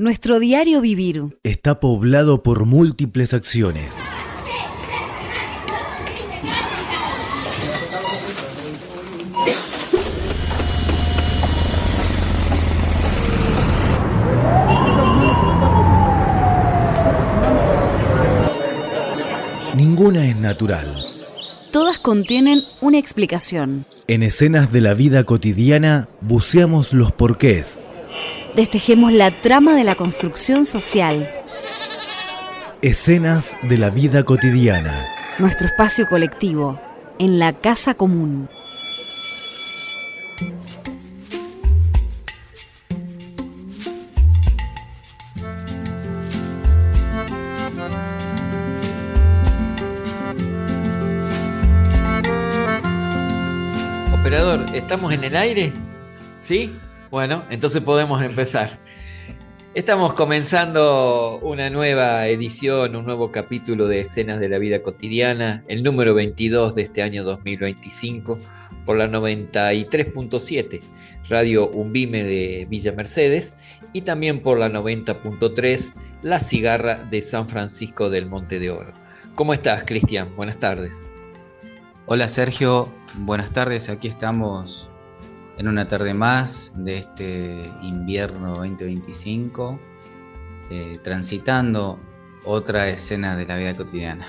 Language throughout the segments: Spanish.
Nuestro diario vivir está poblado por múltiples acciones. Ninguna es natural. Todas contienen una explicación. En escenas de la vida cotidiana buceamos los porqués. Destejemos la trama de la construcción social. Escenas de la vida cotidiana. Nuestro espacio colectivo, en la casa común. Operador, ¿estamos en el aire? ¿Sí? Bueno, entonces podemos empezar. Estamos comenzando una nueva edición, un nuevo capítulo de Escenas de la Vida Cotidiana, el número 22 de este año 2025, por la 93.7, Radio Umbime de Villa Mercedes, y también por la 90.3, La Cigarra de San Francisco del Monte de Oro. ¿Cómo estás, Cristian? Buenas tardes. Hola Sergio, buenas tardes, aquí estamos en una tarde más de este invierno 2025, transitando otra escena de la vida cotidiana.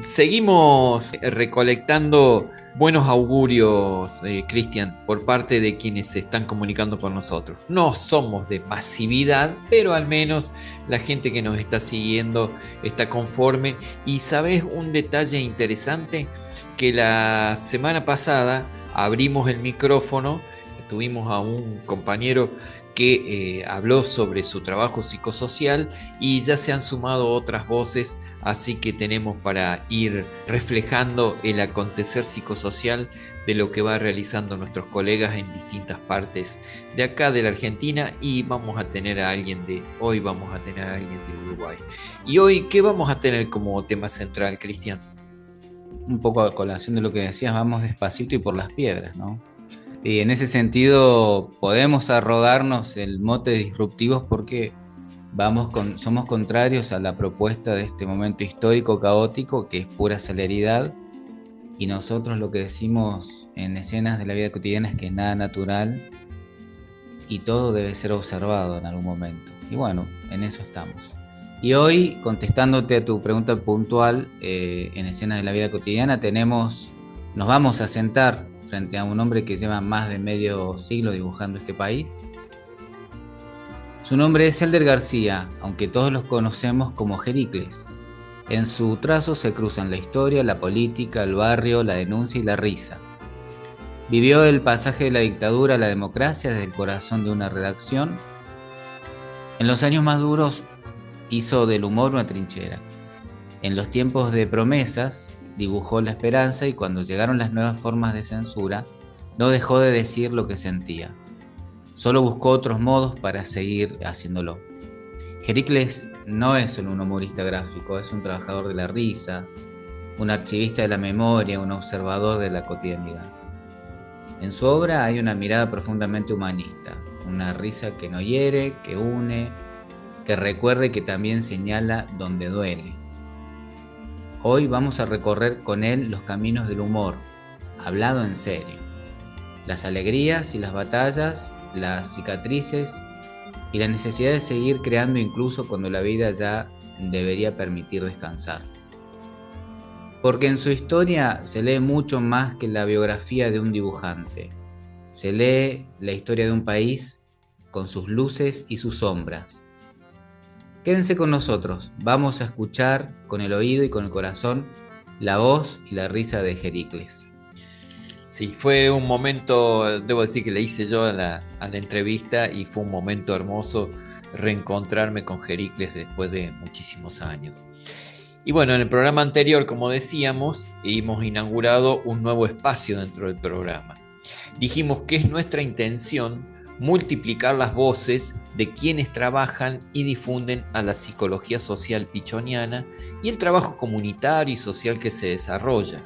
Seguimos recolectando buenos augurios, Cristian, por parte de quienes se están comunicando con nosotros. No somos de masividad, pero al menos la gente que nos está siguiendo está conforme. Y ¿sabes un detalle interesante? Que la semana pasada abrimos el micrófono, tuvimos a un compañero que habló sobre su trabajo psicosocial y ya se han sumado otras voces, así que tenemos para ir reflejando el acontecer psicosocial de lo que va realizando nuestros colegas en distintas partes de acá de la Argentina, y hoy vamos a tener a alguien de Uruguay. Y hoy, ¿qué vamos a tener como tema central, Cristian? Un poco a colación de lo que decías, vamos despacito y por las piedras, ¿no? Y en ese sentido podemos arrogarnos el mote de disruptivos porque somos contrarios a la propuesta de este momento histórico caótico que es pura celeridad, y nosotros lo que decimos en Escenas de la Vida Cotidiana es que es nada natural y todo debe ser observado en algún momento. Y bueno, en eso estamos. Y hoy, contestándote a tu pregunta puntual, en Escenas de la Vida Cotidiana nos vamos a sentar frente a un hombre que lleva más de medio siglo dibujando este país. Su nombre es Elder García, aunque todos los conocemos como Jericles. En su trazo se cruzan la historia, la política, el barrio, la denuncia y la risa. Vivió el pasaje de la dictadura a la democracia desde el corazón de una redacción. En los años más duros hizo del humor una trinchera. En los tiempos de promesas dibujó la esperanza, y cuando llegaron las nuevas formas de censura no dejó de decir lo que sentía. Solo buscó otros modos para seguir haciéndolo. Jericles no es solo un humorista gráfico, es un trabajador de la risa, un archivista de la memoria, un observador de la cotidianidad. En su obra hay una mirada profundamente humanista, una risa que no hiere, que une, que recuerde, que también señala donde duele. Hoy vamos a recorrer con él los caminos del humor, hablado en serio. Las alegrías y las batallas, las cicatrices y la necesidad de seguir creando incluso cuando la vida ya debería permitir descansar. Porque en su historia se lee mucho más que la biografía de un dibujante. Se lee la historia de un país con sus luces y sus sombras. Quédense con nosotros, vamos a escuchar con el oído y con el corazón la voz y la risa de Jericles. Sí, fue un momento, debo decir que le hice yo a la entrevista, y fue un momento hermoso reencontrarme con Jericles después de muchísimos años. Y bueno, en el programa anterior, como decíamos, hemos inaugurado un nuevo espacio dentro del programa. Dijimos que es nuestra intención multiplicar las voces de quienes trabajan y difunden a la psicología social pichoniana y el trabajo comunitario y social que se desarrolla.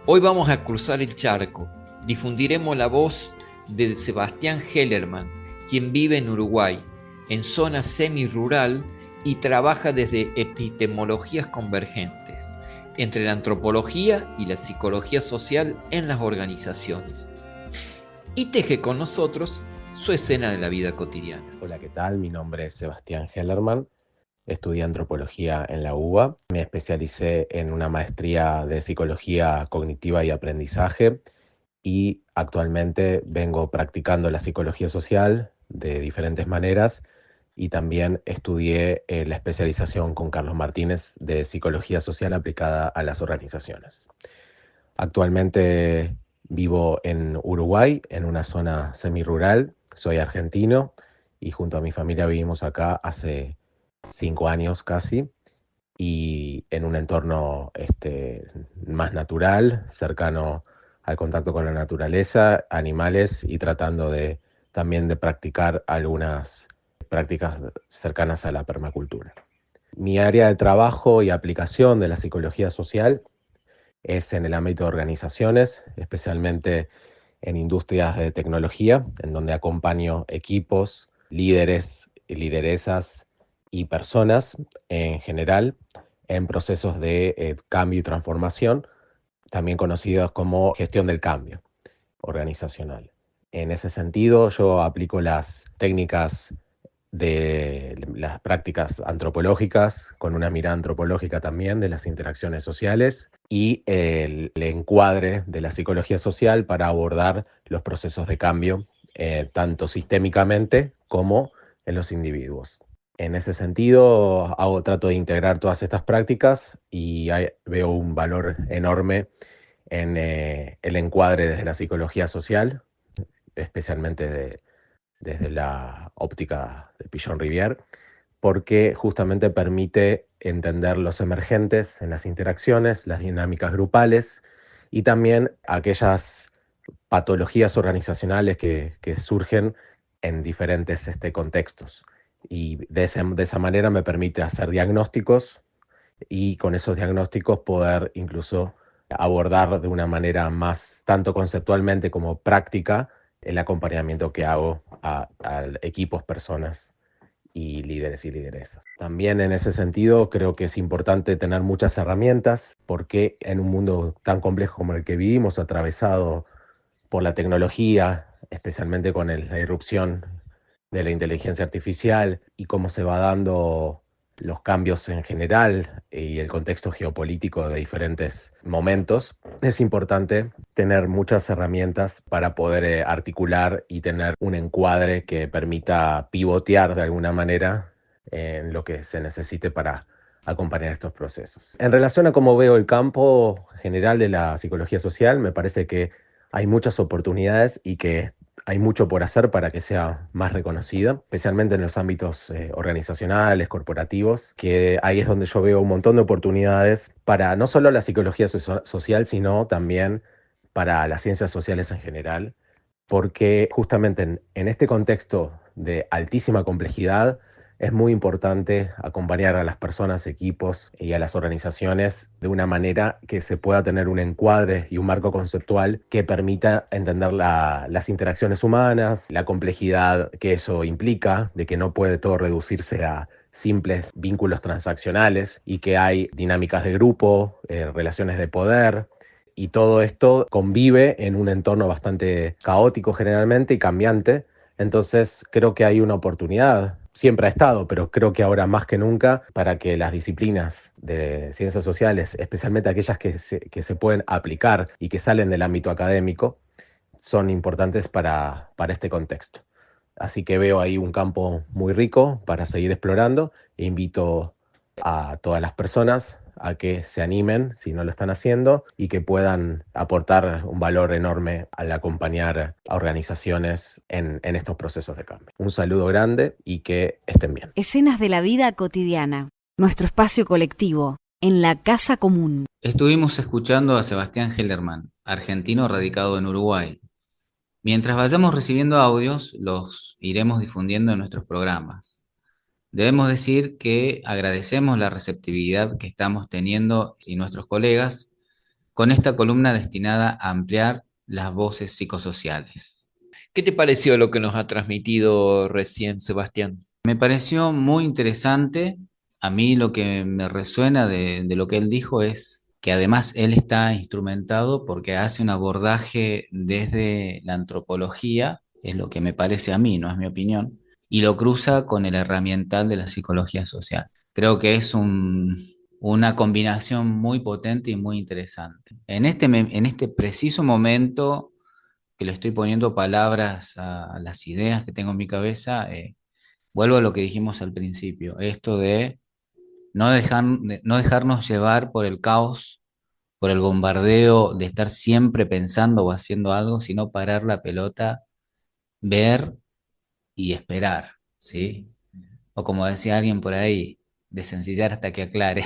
Hoy vamos a cruzar el charco, difundiremos la voz de Sebastián Hellerman, quien vive en Uruguay, en zona semi-rural y trabaja desde epistemologías convergentes entre la antropología y la psicología social en las organizaciones. Y teje con nosotros su escena de la vida cotidiana. Hola, ¿qué tal? Mi nombre es Sebastián Hellerman. Estudié antropología en la UBA. Me especialicé en una maestría de psicología cognitiva y aprendizaje y actualmente vengo practicando la psicología social de diferentes maneras y también estudié la especialización con Carlos Martínez de psicología social aplicada a las organizaciones. Actualmente vivo en Uruguay, en una zona semirural. Soy argentino y junto a mi familia vivimos acá hace 5 años casi, y en un entorno más natural, cercano al contacto con la naturaleza, animales, y tratando también de practicar algunas prácticas cercanas a la permacultura. Mi área de trabajo y aplicación de la psicología social es en el ámbito de organizaciones, especialmente en industrias de tecnología, en donde acompaño equipos, líderes y lideresas y personas en general en procesos de cambio y transformación, también conocidos como gestión del cambio organizacional. En ese sentido, yo aplico las técnicas de las prácticas antropológicas, con una mirada antropológica también de las interacciones sociales, y el encuadre de la psicología social para abordar los procesos de cambio, tanto sistémicamente como en los individuos. En ese sentido, trato de integrar todas estas prácticas y veo un valor enorme en el encuadre desde la psicología social, especialmente desde la óptica de Pichon-Rivière, porque justamente permite entender los emergentes en las interacciones, las dinámicas grupales y también aquellas patologías organizacionales que surgen en diferentes contextos. Y de esa manera me permite hacer diagnósticos y con esos diagnósticos poder incluso abordar de una manera más tanto conceptualmente como práctica el acompañamiento que hago a equipos, personas y líderes y lideresas. También en ese sentido creo que es importante tener muchas herramientas porque en un mundo tan complejo como el que vivimos, atravesado por la tecnología, especialmente con la irrupción de la inteligencia artificial y cómo se va dando los cambios en general y el contexto geopolítico de diferentes momentos, es importante tener muchas herramientas para poder articular y tener un encuadre que permita pivotear de alguna manera en lo que se necesite para acompañar estos procesos. En relación a cómo veo el campo general de la psicología social, me parece que hay muchas oportunidades y que hay mucho por hacer para que sea más reconocida, especialmente en los ámbitos organizacionales, corporativos, que ahí es donde yo veo un montón de oportunidades para no solo la psicología social, sino también para las ciencias sociales en general, porque justamente en este contexto de altísima complejidad es muy importante acompañar a las personas, equipos y a las organizaciones de una manera que se pueda tener un encuadre y un marco conceptual que permita entender las interacciones humanas, la complejidad que eso implica, de que no puede todo reducirse a simples vínculos transaccionales y que hay dinámicas de grupo, relaciones de poder. Y todo esto convive en un entorno bastante caótico generalmente y cambiante. Entonces creo que hay una oportunidad, siempre ha estado, pero creo que ahora más que nunca, para que las disciplinas de ciencias sociales, especialmente aquellas que se pueden aplicar y que salen del ámbito académico, son importantes para este contexto. Así que veo ahí un campo muy rico para seguir explorando e invito a todas las personas a que se animen, si no lo están haciendo, y que puedan aportar un valor enorme al acompañar a organizaciones en estos procesos de cambio. Un saludo grande y que estén bien. Escenas de la vida cotidiana, nuestro espacio colectivo, en la casa común. Estuvimos escuchando a Sebastián Hellerman, argentino radicado en Uruguay. Mientras vayamos recibiendo audios, los iremos difundiendo en nuestros programas. Debemos decir que agradecemos la receptividad que estamos teniendo y nuestros colegas con esta columna destinada a ampliar las voces psicosociales. ¿Qué te pareció lo que nos ha transmitido recién Sebastián? Me pareció muy interesante. A mí lo que me resuena de lo que él dijo es que además él está instrumentado porque hace un abordaje desde la antropología, es lo que me parece a mí, no es mi opinión, y lo cruza con el herramiental de la psicología social. Creo que es una combinación muy potente y muy interesante. En este preciso momento que le estoy poniendo palabras a las ideas que tengo en mi cabeza, vuelvo a lo que dijimos al principio, esto de no dejarnos llevar por el caos, por el bombardeo, de estar siempre pensando o haciendo algo, sino parar la pelota, ver y esperar, ¿sí? O como decía alguien por ahí, desencillar hasta que aclare.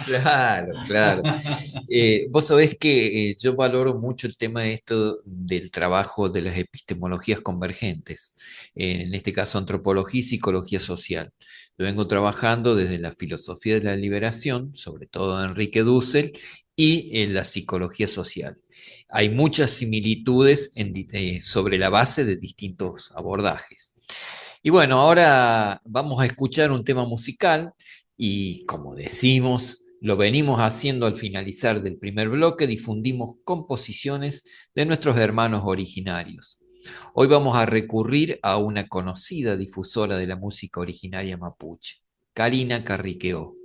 Claro, claro. Vos sabés que yo valoro mucho el tema de esto del trabajo de las epistemologías convergentes, en este caso antropología y psicología social. Yo vengo trabajando desde la filosofía de la liberación, sobre todo de Enrique Dussel, y en la psicología social. Hay muchas similitudes sobre la base de distintos abordajes. Y bueno, ahora vamos a escuchar un tema musical y como decimos, lo venimos haciendo al finalizar del primer bloque, difundimos composiciones de nuestros hermanos originarios. Hoy vamos a recurrir a una conocida difusora de la música originaria mapuche, Karina Carriqueó.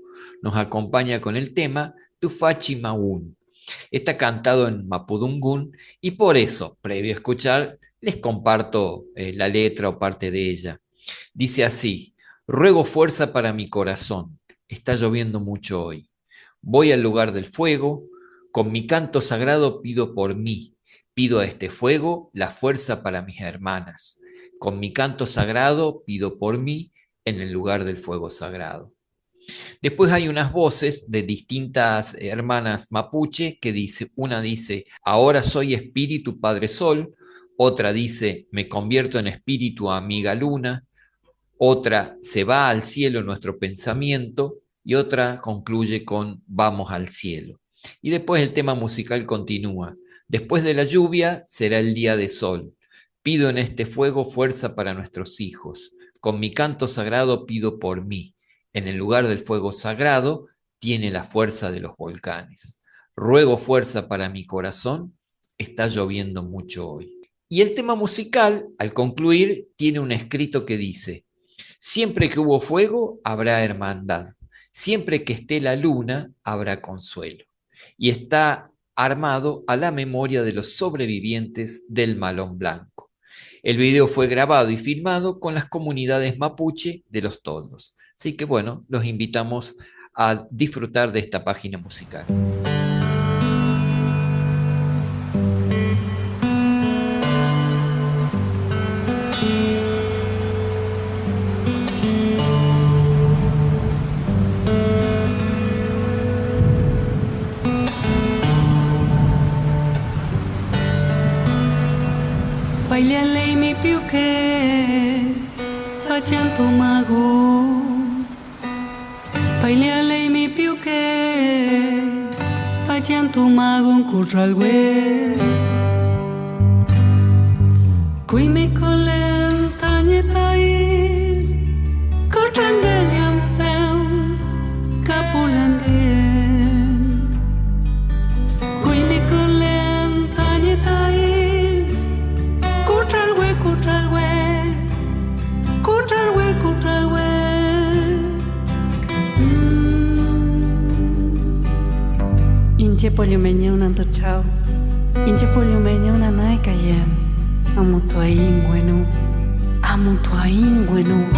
Nos acompaña con el tema Tufachi Maún. Está cantado en mapudungún y por eso, previo a escuchar, les comparto la letra o parte de ella. Dice así: ruego fuerza para mi corazón, está lloviendo mucho hoy. Voy al lugar del fuego, con mi canto sagrado pido por mí, pido a este fuego la fuerza para mis hermanas. Con mi canto sagrado pido por mí en el lugar del fuego sagrado. Después hay unas voces de distintas hermanas mapuche que dice, una dice, ahora soy espíritu Padre Sol, otra dice, me convierto en espíritu amiga Luna, otra se va al cielo nuestro pensamiento y otra concluye con vamos al cielo. Y después el tema musical continúa. Después de la lluvia será el día de sol. Pido en este fuego fuerza para nuestros hijos. Con mi canto sagrado pido por mí. En el lugar del fuego sagrado tiene la fuerza de los volcanes. Ruego fuerza para mi corazón. Está lloviendo mucho hoy. Y el tema musical, al concluir, tiene un escrito que dice: siempre que hubo fuego, habrá hermandad. Siempre que esté la luna, habrá consuelo. Y está armado a la memoria de los sobrevivientes del Malón Blanco. El video fue grabado y filmado con las comunidades mapuche de los toldos. Así que bueno, los invitamos a disfrutar de esta página musical. Bailale mi piuque, achanto mago. Bailale mi piuque, achanto mago en curralwe. Kui mi kolen tanyetai, currangeliam peun, kapulangen. Kui mi kolen tanyetai. Inche pollo meña un antochao, inche pollo meña una nai cayen, amutuain bueno, amutuain bueno.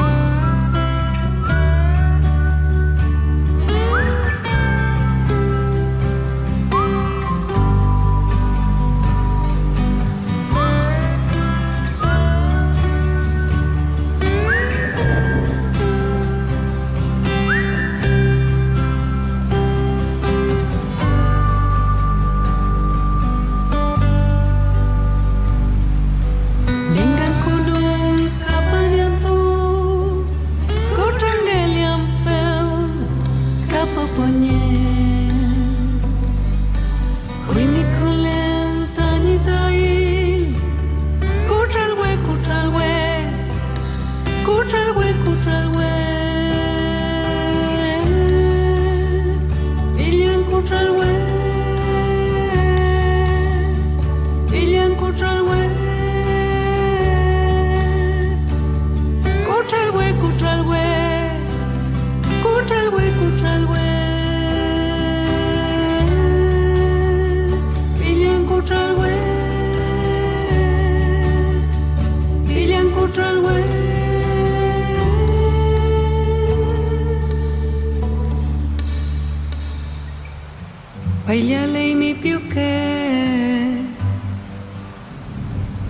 Pailale mi più che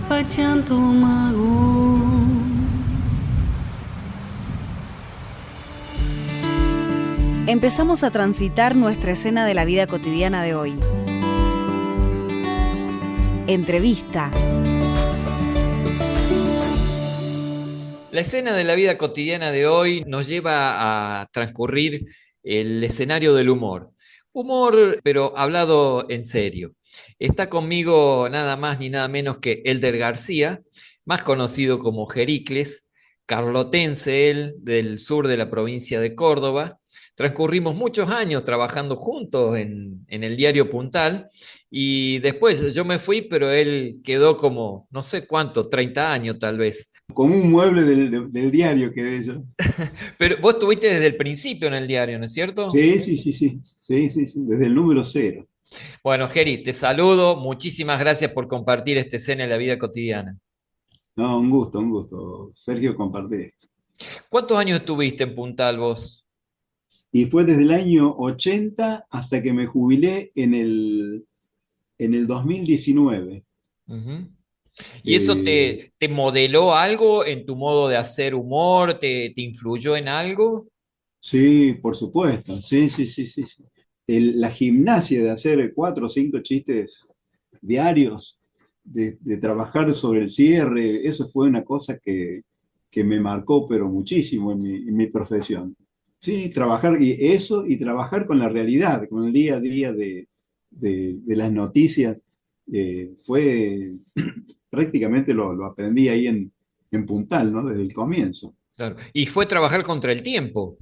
facciando mago. Empezamos a transitar nuestra escena de la vida cotidiana de hoy. Entrevista. La escena de la vida cotidiana de hoy nos lleva a transcurrir el escenario del humor. Humor, pero hablado en serio. Está conmigo nada más ni nada menos que Elder García, más conocido como Jericles, carlotense él, del sur de la provincia de Córdoba. Transcurrimos muchos años trabajando juntos en el diario Puntal y después yo me fui, pero él quedó como, no sé cuánto, 30 años tal vez. Como un mueble del diario quedé yo. Pero vos estuviste desde el principio en el diario, ¿no es cierto? Sí, sí, sí, sí, sí, sí, sí, desde el número 0. Bueno, Geri, te saludo. Muchísimas gracias por compartir esta escena en la vida cotidiana. No, un gusto, Sergio, compartir esto. ¿Cuántos años estuviste en Puntal vos? Y fue desde el año 80 hasta que me jubilé en el 2019. Uh-huh. ¿Y eso Eh, te modeló algo en tu modo de hacer humor? ¿Te influyó en algo? sí, por supuesto, sí, sí, sí, sí, sí. La gimnasia de hacer 4 o 5 chistes diarios, de trabajar sobre el cierre, eso fue una cosa que me marcó, pero muchísimo en mi profesión. Sí, trabajar y eso y trabajar con la realidad, con el día a día de las noticias, fue prácticamente lo aprendí ahí en Puntal, ¿no? Desde el comienzo. Claro. Y fue trabajar contra el tiempo.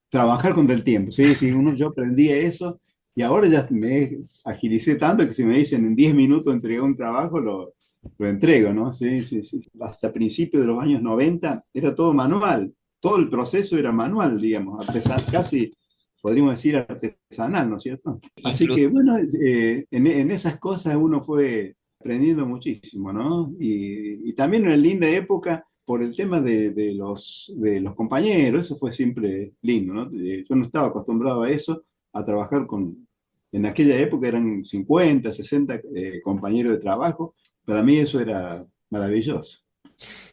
Trabajar contra el tiempo, sí, sí, yo aprendí eso y ahora ya me agilicé tanto que si me dicen en 10 minutos entregar un trabajo, lo entrego, ¿no? Sí, sí, sí. Hasta principios de los años 90 era todo manual, todo el proceso era manual, digamos, casi podríamos decir artesanal, ¿no es cierto? Así Inclu- que bueno, en esas cosas uno fue aprendiendo muchísimo, ¿no? Y también en una linda época por el tema de los compañeros, eso fue siempre lindo, ¿no? Yo no estaba acostumbrado a eso, a trabajar en aquella época eran 50, 60 compañeros de trabajo, para mí eso era maravilloso.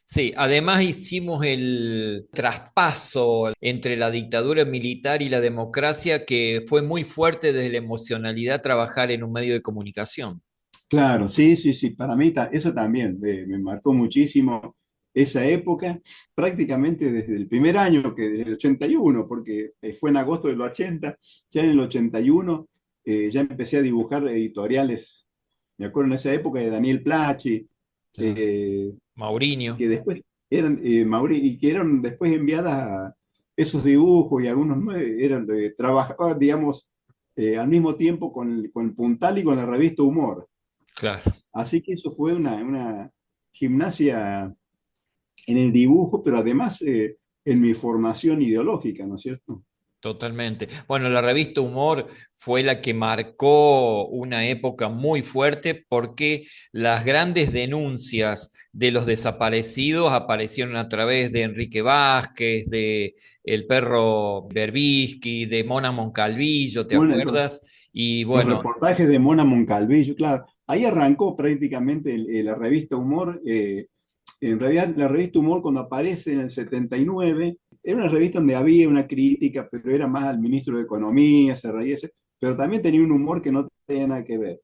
Sí, además hicimos el traspaso entre la dictadura militar y la democracia que fue muy fuerte desde la emocionalidad trabajar en un medio de comunicación. Claro, sí, sí, sí, para mí eso también me marcó muchísimo esa época, prácticamente desde el primer año, que desde el 81, porque fue en agosto del 80, ya en el 81 ya empecé a dibujar editoriales, me acuerdo en esa época de Daniel Plachi, Claro. eh, Maurinho. que después eran, y que eran después enviadas esos dibujos y algunos no, eran trabajaban, digamos, al mismo tiempo con Puntal y con la revista Humor. Claro. Así que eso fue una gimnasia en el dibujo, pero además en mi formación ideológica, ¿no es cierto? Totalmente. Bueno, la revista Humor fue la que marcó una época muy fuerte porque las grandes denuncias de los desaparecidos aparecieron a través de Enrique Vázquez, de el perro Berbisky, de Mona Moncalvillo, ¿te Bueno, acuerdas? Y los bueno, reportajes de Mona Moncalvillo, claro, ahí arrancó prácticamente la revista Humor. En realidad, la revista Humor, cuando aparece en el 79, era una revista donde había una crítica, pero era más al ministro de Economía, se reía, pero también tenía un humor que no tenía nada que ver.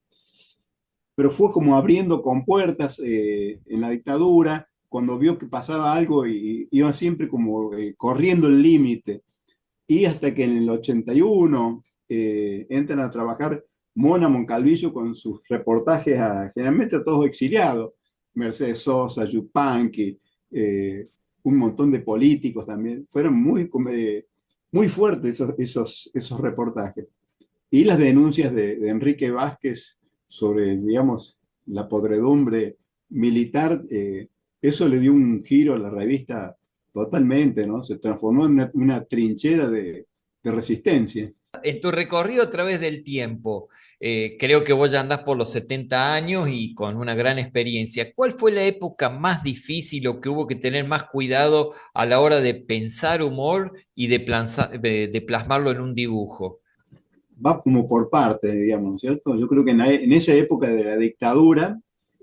Pero fue como abriendo compuertas en la dictadura, cuando vio que pasaba algo y iba siempre como corriendo el límite. Y hasta que en el 81 entran a trabajar Mona Moncalvillo con sus reportajes generalmente a todos exiliados, Mercedes Sosa, Yupanqui, un montón de políticos también. Fueron muy fuertes esos reportajes. Y las denuncias de Enrique Vázquez sobre, digamos, la podredumbre militar, eso le dio un giro a la revista totalmente, ¿no? Se transformó en una trinchera de resistencia. en tu recorrido a través del tiempo, creo que vos ya andás por los 70 años y con una gran experiencia. ¿Cuál fue la época más difícil o que hubo que tener más cuidado a la hora de pensar humor y de plasmarlo en un dibujo? va como por partes, digamos, ¿no es cierto? Yo creo que en esa época de la dictadura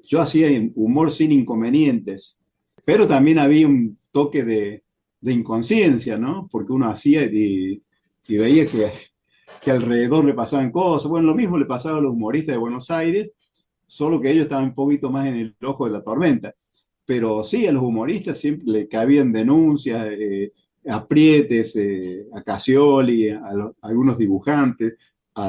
yo hacía humor sin inconvenientes, pero también había un toque de inconsciencia, ¿no? Porque uno hacía y veía que alrededor le pasaban cosas. Bueno, lo mismo le pasaba a los humoristas de Buenos Aires, solo que ellos estaban un poquito más en el ojo de la tormenta. Pero sí, a los humoristas siempre le cabían denuncias, aprietes, a Casioli, a algunos dibujantes,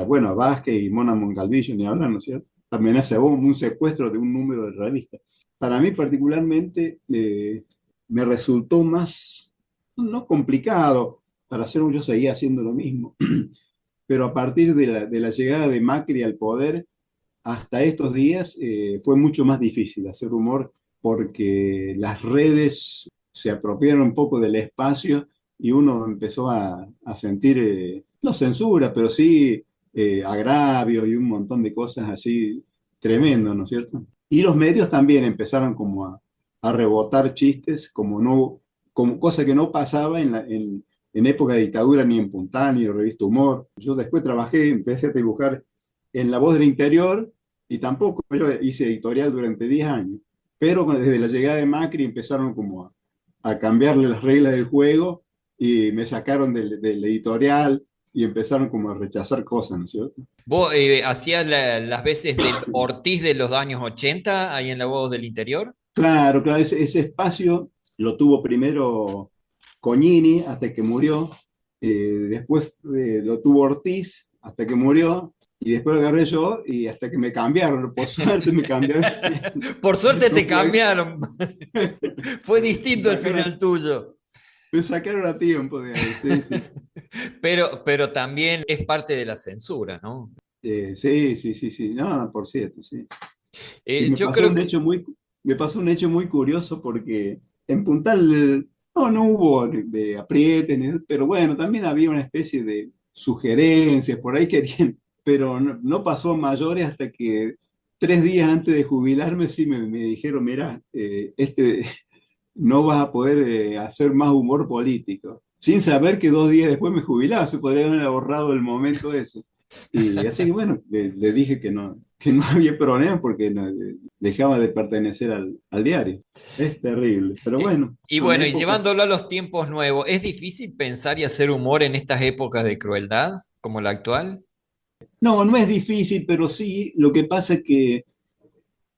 bueno, a Vázquez y Mona Mongalvillo, ni hablar, ¿no es cierto? Amenaza de un secuestro de un número de revistas. Para mí particularmente me resultó más, no complicado, para hacer yo seguía haciendo lo mismo, pero a partir de la llegada de Macri al poder, hasta estos días fue mucho más difícil hacer humor porque las redes se apropiaron un poco del espacio y uno empezó a sentir, no censura, pero sí agravios y un montón de cosas así tremendo, ¿no es cierto? Y los medios también empezaron como a rebotar chistes, como cosa que no pasaba en época de dictadura, ni en Puntal, ni en Revista Humor. Yo después empecé a dibujar en La Voz del Interior, y tampoco yo hice editorial durante 10 años, pero desde la llegada de Macri empezaron como a cambiarle las reglas del juego y me sacaron del editorial y empezaron como a rechazar cosas, ¿no es cierto? ¿Vos hacías las veces del Ortiz de los años 80 ahí en La Voz del Interior? Claro, claro, ese espacio lo tuvo primero Cognini hasta que murió, después lo tuvo Ortiz hasta que murió, y después lo agarré yo y hasta que me cambiaron, por suerte me cambiaron. Por suerte te No fue- cambiaron. Fue distinto el final tuyo. Me sacaron a tiempo de ahí, sí, sí. Pero también es parte de la censura, ¿no? Sí, sí, sí, sí, no, por cierto, sí. Y Yo creo que me pasó un hecho muy curioso porque en Puntal no hubo aprietes, pero bueno, también había una especie de sugerencias, por ahí querían, pero no pasó a mayores hasta que 3 días antes de jubilarme sí me dijeron, mira, no vas a poder hacer más humor político, sin saber que 2 días después me jubilaba, se podría haber ahorrado el momento ese. Y así que bueno, le dije que no había problema porque dejaba de pertenecer al diario. Es terrible, pero bueno, y son bueno, y épocas. llevándolo a los tiempos nuevos, ¿es difícil pensar y hacer humor en estas épocas de crueldad como la actual? No, no es difícil, pero sí, lo que pasa es que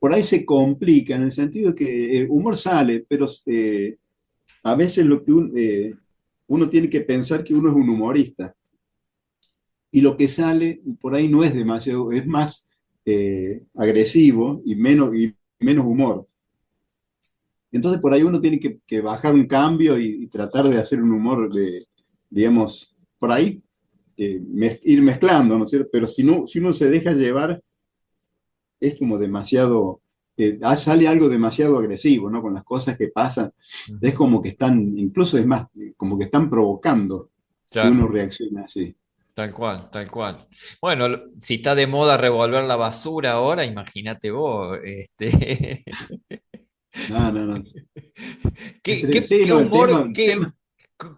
por ahí se complica en el sentido que el humor sale, pero a veces uno tiene que pensar que uno es un humorista y lo que sale por ahí no es demasiado, es más agresivo y menos humor. Entonces por ahí uno tiene que bajar un cambio y tratar de hacer un humor digamos, por ahí ir mezclando, ¿no es cierto? Pero si uno se deja llevar, es como demasiado, sale algo demasiado agresivo, ¿no? Con las cosas que pasan, es como que están, incluso es más, como que están provocando que Claro, uno reaccione así. tal cual, tal cual. Bueno, si está de moda revolver la basura ahora, imagínate vos, No, no, no. Sí, ¿Qué no, el humor, tema.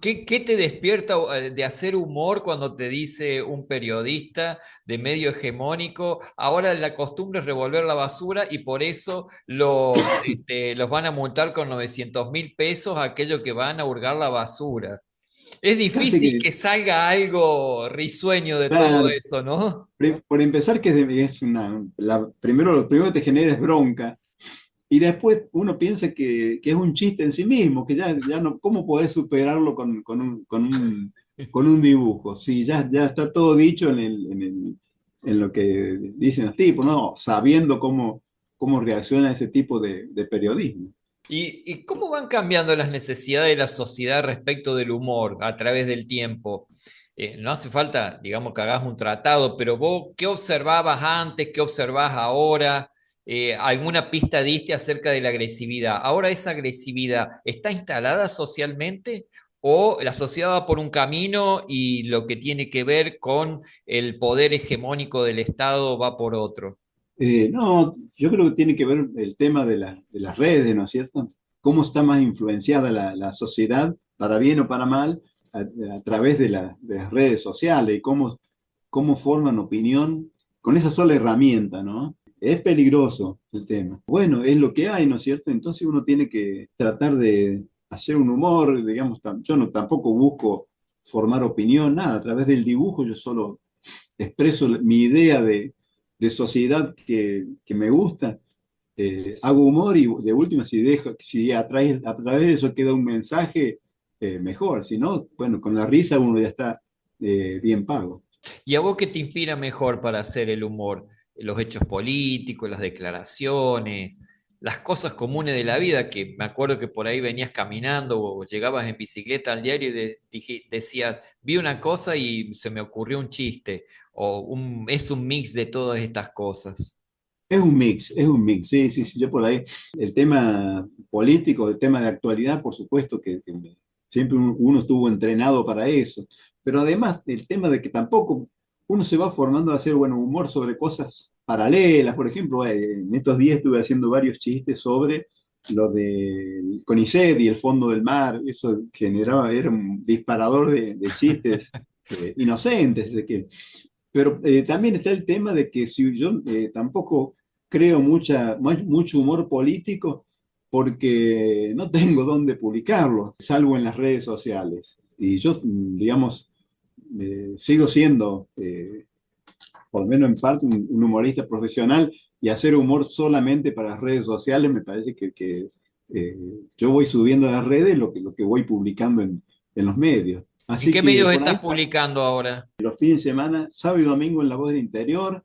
qué te despierta de hacer humor cuando te dice un periodista de medio hegemónico? Ahora la costumbre es revolver la basura y por eso los van a multar con 900.000 pesos aquellos que van a hurgar la basura. Es Casi difícil que, que salga algo risueño de todo claro, eso, ¿no? por empezar que primero lo primero que te genera es bronca. Y después uno piensa que es un chiste en sí mismo, que ya no, ¿cómo podés superarlo con un dibujo? Sí, ya está todo dicho en lo que dicen los tipos, ¿no? Sabiendo cómo reacciona ese tipo de periodismo. ¿Y cómo van cambiando las necesidades de la sociedad respecto del humor a través del tiempo? No hace falta, digamos, que hagas un tratado, pero vos, ¿qué observabas antes? ¿Qué observás ahora? ¿Alguna pista diste acerca de la agresividad? ¿Ahora esa agresividad está instalada socialmente o la sociedad va por un camino y lo que tiene que ver con el poder hegemónico del Estado va por otro? No, yo creo que tiene que ver el tema de las redes, ¿no es cierto? Cómo está más influenciada la sociedad, para bien o para mal, a través de las redes sociales y cómo forman opinión con esa sola herramienta, ¿no? Es peligroso el tema. Bueno, es lo que hay, ¿no es cierto? Entonces uno tiene que tratar de hacer un humor, digamos, yo no, tampoco busco formar opinión, nada, a través del dibujo yo solo expreso mi idea de sociedad que me gusta, hago humor y de última si a través de eso queda un mensaje, mejor, si no, bueno, con la risa uno ya está bien pago. ¿Y a vos qué te inspira mejor para hacer el humor? Los hechos políticos, las declaraciones, las cosas comunes de la vida, que me acuerdo que por ahí venías caminando o llegabas en bicicleta al diario y decías, vi una cosa y se me ocurrió un chiste, es un mix de todas estas cosas. Es un mix, sí, sí, sí, yo por ahí, el tema político, el tema de actualidad, por supuesto siempre uno estuvo entrenado para eso, pero además el tema de que tampoco uno se va formando a hacer, bueno, humor sobre cosas paralelas, por ejemplo, en estos días estuve haciendo varios chistes sobre lo del CONICET y el fondo del mar, eso era un disparador de chistes inocentes, pero también está el tema de que si yo tampoco creo mucho humor político porque no tengo dónde publicarlo, salvo en las redes sociales. Y yo, digamos, sigo siendo, por lo menos en parte, un humorista profesional y hacer humor solamente para las redes sociales me parece que yo voy subiendo a las redes lo que voy publicando en los medios. ¿En Así qué que medios por ahí estás publicando ahora? los fines de semana, sábado y domingo en La Voz del Interior,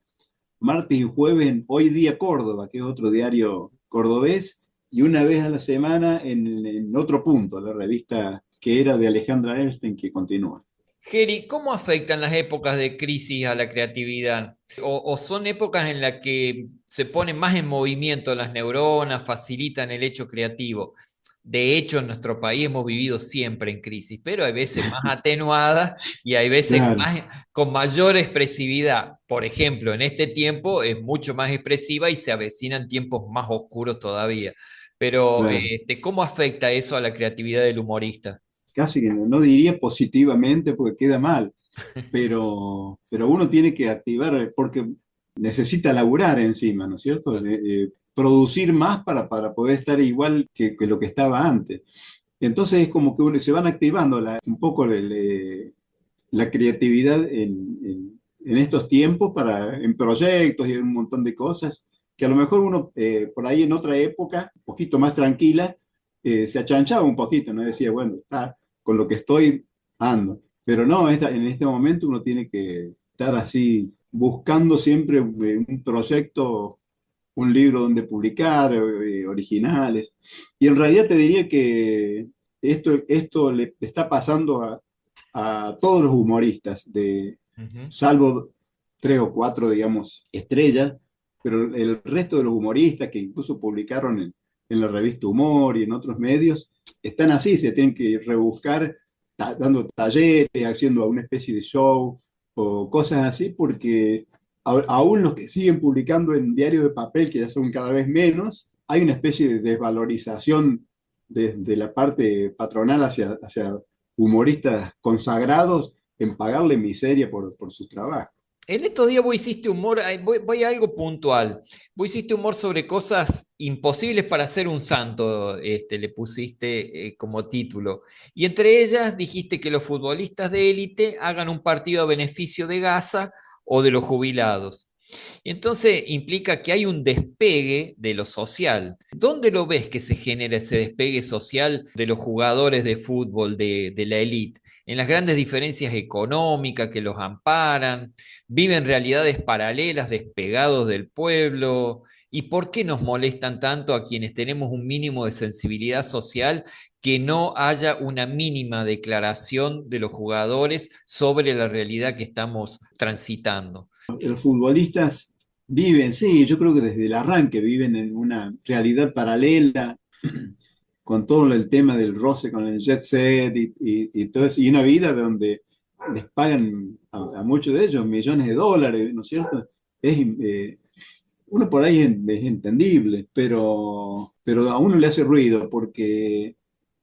martes y jueves en Hoy Día Córdoba, que es otro diario cordobés, y una vez a la semana en Otro Punto, la revista que era de Alejandra Elsten, que continúa. Geri, ¿cómo afectan las épocas de crisis a la creatividad? ¿O son épocas en las que se ponen más en movimiento las neuronas, facilitan el hecho creativo? De hecho, en nuestro país hemos vivido siempre en crisis, pero hay veces más atenuadas y hay veces Claro, con mayor expresividad. Por ejemplo, en este tiempo es mucho más expresiva y se avecinan tiempos más oscuros todavía. Pero, claro. ¿cómo afecta eso a la creatividad del humorista? Casi que no diría positivamente porque queda mal, pero uno tiene que activar, porque necesita laburar encima, ¿no es cierto? Producir más para poder estar igual que lo que estaba antes. Entonces es como que se van activando un poco la creatividad en estos tiempos en proyectos y en un montón de cosas que a lo mejor uno por ahí en otra época, un poquito más tranquila, se achanchaba un poquito, ¿no? Decía, bueno, con lo que estoy ando. Pero no, en este momento uno tiene que estar así buscando siempre un proyecto, un libro donde publicar, originales. Y en realidad te diría que esto le está pasando a todos los humoristas, Ujú. salvo tres o cuatro, digamos, estrellas, pero el resto de los humoristas que incluso publicaron en la revista Humor y en otros medios, están así, se tienen que rebuscar dando talleres, haciendo una especie de show o cosas así, porque aún los que siguen publicando en diarios de papel, que ya son cada vez menos, hay una especie de desvalorización de la parte patronal hacia humoristas consagrados en pagarle miseria por su trabajo. En estos días vos hiciste humor, voy a algo puntual. Vos hiciste humor sobre cosas imposibles para ser un santo, le pusiste como título. Y entre ellas dijiste que los futbolistas de élite hagan un partido a beneficio de Gaza o de los jubilados. Entonces implica que hay un despegue de lo social. ¿Dónde lo ves que se genera ese despegue social de los jugadores de fútbol de la élite? ¿En las grandes diferencias económicas que los amparan? ¿Viven realidades paralelas despegados del pueblo? ¿Y por qué nos molestan tanto a quienes tenemos un mínimo de sensibilidad social que no haya una mínima declaración de los jugadores sobre la realidad que estamos transitando? Los futbolistas viven, sí, yo creo que desde el arranque viven en una realidad paralela, con todo el tema del roce con el jet set y todo eso, y una vida donde les pagan a muchos de ellos millones de dólares, ¿no es cierto? Uno por ahí es entendible, pero a uno le hace ruido porque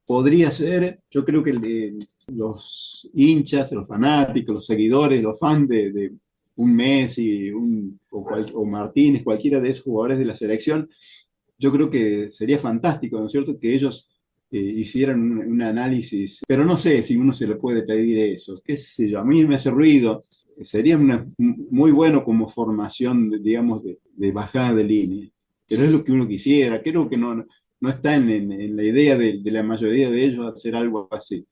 podría ser, yo creo que los hinchas, los fanáticos, los seguidores, los fans un Messi, o Martínez, cualquiera de esos jugadores de la selección, yo creo que sería fantástico, ¿no es cierto?, que ellos hicieran un análisis, pero no sé si uno se le puede pedir eso, qué sé yo, a mí me hace ruido, sería muy bueno como formación, digamos, de bajada de línea, pero es lo que uno quisiera, creo que no está en la idea de la mayoría de ellos hacer algo así.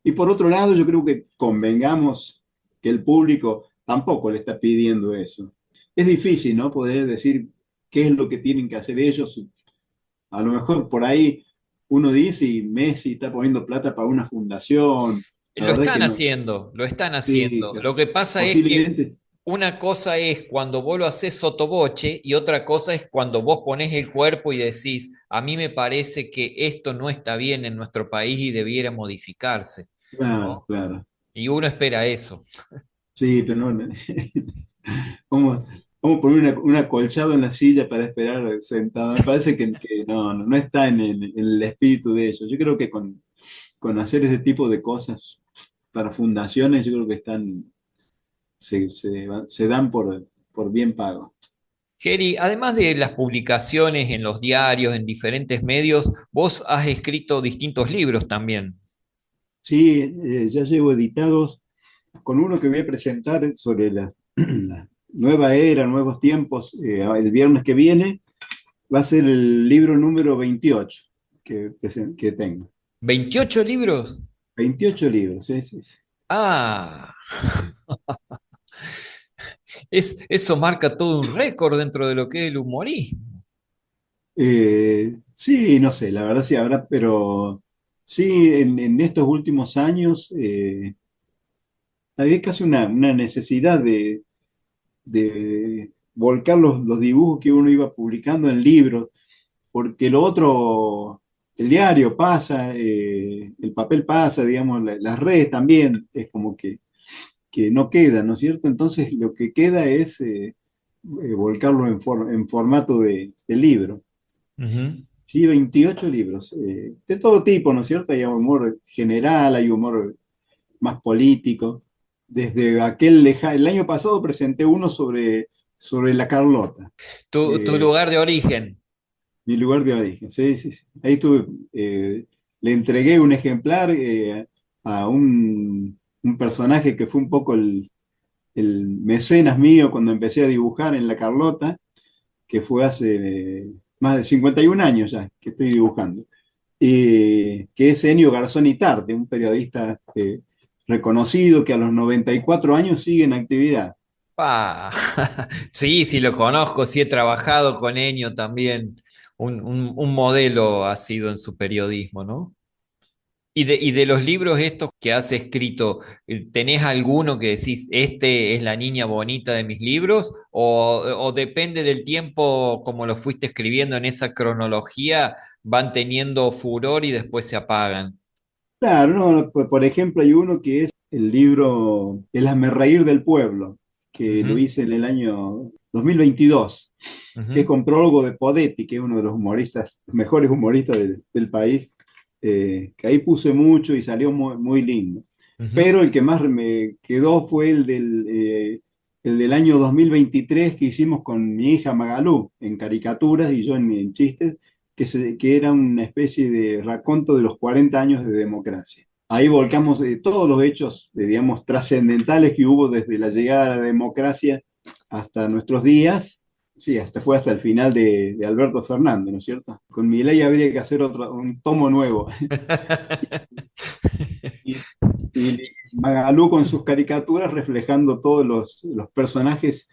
Y por otro lado, yo creo que convengamos que el público tampoco le está pidiendo eso. Es difícil, ¿no?, poder decir qué es lo que tienen que hacer ellos. A lo mejor por ahí uno dice y Messi está poniendo plata para una fundación. La Lo verdad están que no. haciendo, lo están Sí, haciendo. Lo que pasa es que posiblemente. una cosa es cuando vos lo haces sotoboche y otra cosa es cuando vos pones el cuerpo y decís, a mí me parece que esto no está bien en nuestro país y debiera modificarse, Claro, ¿no? claro. Y uno espera eso. Sí, pero no. ¿Cómo, cómo poner un acolchado en la silla para esperar sentado? Me parece que no está en el espíritu de ellos. Yo creo que con hacer ese tipo de cosas para fundaciones, yo creo que se dan por bien pago. Geri, además de las publicaciones en los diarios, en diferentes medios, vos has escrito distintos libros también. Sí, ya llevo editados con uno que voy a presentar sobre la nueva era, nuevos tiempos, el viernes que viene. Va a ser el libro número 28 que tengo. ¿28 libros? 28 libros, sí, sí, sí. Ah, eso marca todo un récord dentro de lo que es el humorismo. Sí, no sé, la verdad sí habrá, pero sí, en estos últimos años había casi una necesidad de volcar los dibujos que uno iba publicando en libros, porque lo otro, el diario pasa, el papel pasa, digamos, las redes también, es como que no queda, ¿no es cierto? Entonces lo que queda es volcarlo en formato de libro. Ujú. Sí, 28 libros, de todo tipo, ¿no es cierto? Hay humor general, hay humor más político. Desde el año pasado presenté uno sobre la Carlota, Tu eh, lugar de origen. mi lugar de origen. Sí, sí, sí. Ahí estuve, le entregué un ejemplar a un personaje que fue un poco el mecenas mío cuando empecé a dibujar en la Carlota, que fue hace más de 51 años ya que estoy dibujando, que es Ennio Garzón Tarte, un periodista reconocido que a los 94 años sigue en actividad. Pa. Sí, sí lo conozco, sí he trabajado con Ennio también. Un modelo ha sido en su periodismo, ¿no? Y de los libros estos que has escrito, ¿tenés alguno que decís, este es la niña bonita de mis libros? ¿O depende del tiempo, como lo fuiste escribiendo en esa cronología, van teniendo furor y después se apagan? Claro, no, por ejemplo, hay uno que es el libro El hazmerreír del pueblo, que lo Ujú, hice en el año 2022, que es ujú, con prólogo de Podetti, que es uno de los humoristas, mejores humoristas del país, que ahí puse mucho y salió muy lindo. ujú. Pero el que más me quedó fue el del año 2023 que hicimos con mi hija Magalú en caricaturas y yo en chistes, que era una especie de raconto de los 40 años de democracia. Ahí volcamos todos los hechos, digamos, trascendentales que hubo desde la llegada de la democracia hasta nuestros días. Sí, fue hasta el final de Alberto Fernández, ¿no es cierto? Con Milei habría que hacer un tomo nuevo. Y, y Magalú con sus caricaturas reflejando todos los personajes